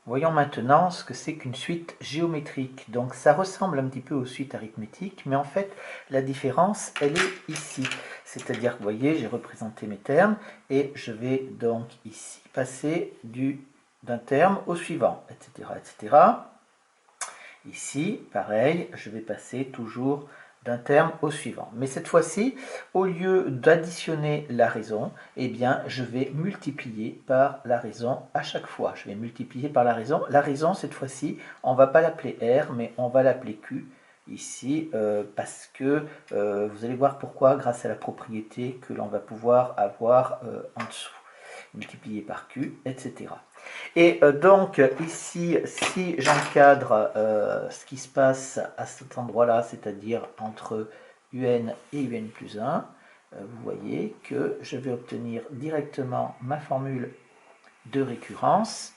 Voyons maintenant ce que c'est qu'une suite géométrique. Donc ça ressemble un petit peu aux suites arithmétiques, mais en fait la différence elle est ici. C'est-à-dire que vous voyez, j'ai représenté mes termes et je vais donc ici passer d'un terme au suivant, etc., etc. Ici, pareil, je vais passer toujours d'un terme au suivant. Mais cette fois-ci, au lieu d'additionner la raison, eh bien, je vais multiplier par la raison à chaque fois. Je vais multiplier par la raison. La raison, cette fois-ci, on ne va pas l'appeler R, mais on va l'appeler Q ici, parce que vous allez voir pourquoi, grâce à la propriété que l'on va pouvoir avoir en dessous. Multiplié par Q, etc. Et donc ici, si j'encadre ce qui se passe à cet endroit-là, c'est-à-dire entre UN et UN plus 1, vous voyez que je vais obtenir directement ma formule de récurrence,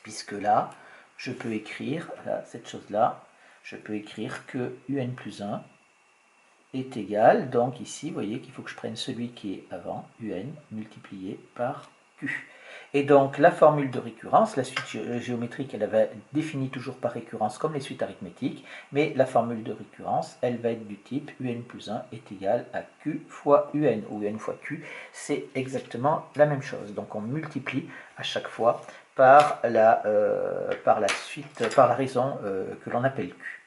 puisque là, je peux écrire, là, cette chose-là, je peux écrire que UN plus 1 est égal, donc ici, vous voyez qu'il faut que je prenne celui qui est avant, UN, multiplié par Q. Et donc, la formule de récurrence, la suite géométrique, elle va définie toujours par récurrence comme les suites arithmétiques, mais la formule de récurrence, elle va être du type UN plus 1 est égal à Q fois UN, ou UN fois Q, c'est exactement la même chose. Donc, on multiplie à chaque fois par la raison que l'on appelle Q.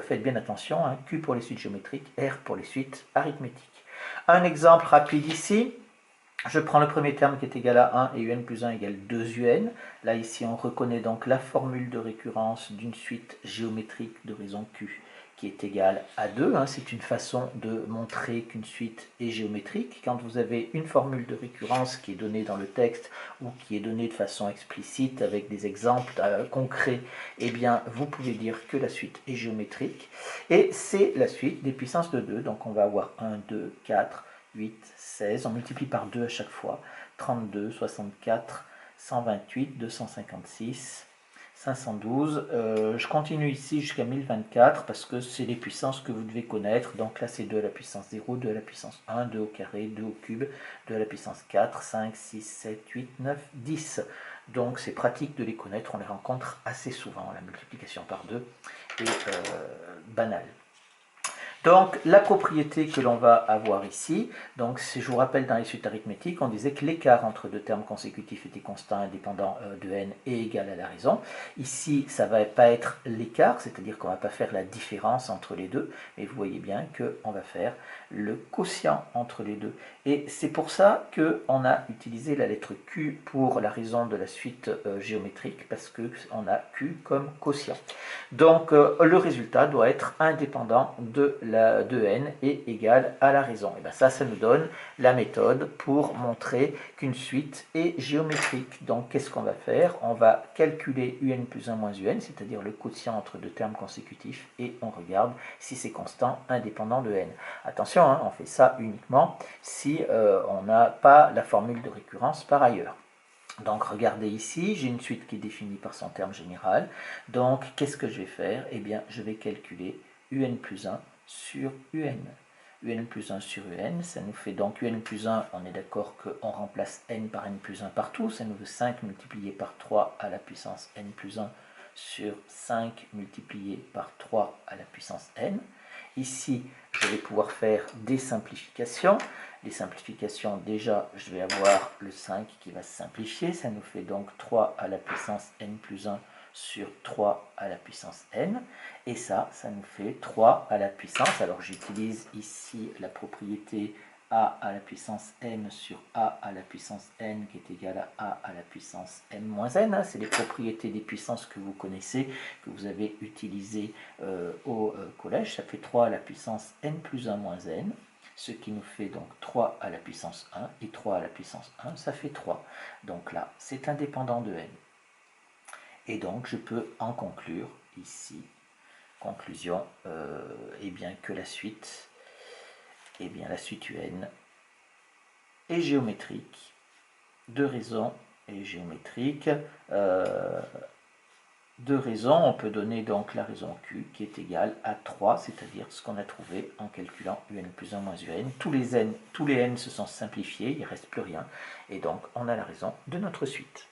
Faites bien attention, hein, Q pour les suites géométriques, R pour les suites arithmétiques. Un exemple rapide ici, je prends le premier terme qui est égal à 1 et UN plus 1 égale 2UN. Là, ici, on reconnaît donc la formule de récurrence d'une suite géométrique de raison Q qui est égale à 2. Hein. C'est une façon de montrer qu'une suite est géométrique. Quand vous avez une formule de récurrence qui est donnée dans le texte ou qui est donnée de façon explicite avec des exemples concrets, eh bien, vous pouvez dire que la suite est géométrique. Et c'est la suite des puissances de 2. Donc, on va avoir 1, 2, 4, 8, 16, on multiplie par 2 à chaque fois, 32, 64, 128, 256, 512, je continue ici jusqu'à 1024 parce que c'est les puissances que vous devez connaître, donc là c'est 2 à la puissance 0, 2 à la puissance 1, 2 au carré, 2 au cube, 2 à la puissance 4, 5, 6, 7, 8, 9, 10. Donc c'est pratique de les connaître, on les rencontre assez souvent, la multiplication par 2 est banale. Donc, la propriété que l'on va avoir ici, donc je vous rappelle dans les suites arithmétiques, on disait que l'écart entre deux termes consécutifs était constant indépendant de n et égal à la raison. Ici, ça ne va pas être l'écart, c'est-à-dire qu'on ne va pas faire la différence entre les deux, mais vous voyez bien qu'on va faire le quotient entre les deux. Et c'est pour ça qu'on a utilisé la lettre Q pour la raison de la suite géométrique, parce qu'on a Q comme quotient. Donc, le résultat doit être indépendant de n est égal à la raison. Et bien ça nous donne la méthode pour montrer qu'une suite est géométrique. Donc qu'est-ce qu'on va faire? On va calculer un plus 1 moins un, c'est-à-dire le quotient entre deux termes consécutifs, et on regarde si c'est constant indépendant de n. Attention, hein, on fait ça uniquement si on n'a pas la formule de récurrence par ailleurs. Donc regardez ici, j'ai une suite qui est définie par son terme général. Donc qu'est-ce que je vais faire? Eh bien je vais calculer un plus 1 sur un. Un plus 1 sur un, ça nous fait donc un plus 1, on est d'accord qu'on remplace n par n plus 1 partout, ça nous fait 5 multiplié par 3 à la puissance n plus 1 sur 5 multiplié par 3 à la puissance n. Ici, je vais pouvoir faire des simplifications. Les simplifications, déjà, je vais avoir le 5 qui va se simplifier. Ça nous fait donc 3 à la puissance n plus 1 sur 3 à la puissance n. Et ça nous fait 3 à la puissance. Alors, j'utilise ici la propriété a à la puissance m sur a à la puissance n qui est égal à la puissance m moins n. C'est les propriétés des puissances que vous connaissez, que vous avez utilisées au collège. Ça fait 3 à la puissance n plus 1 moins n, ce qui nous fait donc 3 à la puissance 1, et 3 à la puissance 1, ça fait 3. Donc là, c'est indépendant de n. Et donc, je peux en conclure ici, conclusion, eh bien, que la suite UN est géométrique, de raison est géométrique, de raison, on peut donner donc la raison Q qui est égale à 3, c'est-à-dire ce qu'on a trouvé en calculant un plus 1 moins un. Tous les n se sont simplifiés, il ne reste plus rien, et donc on a la raison de notre suite.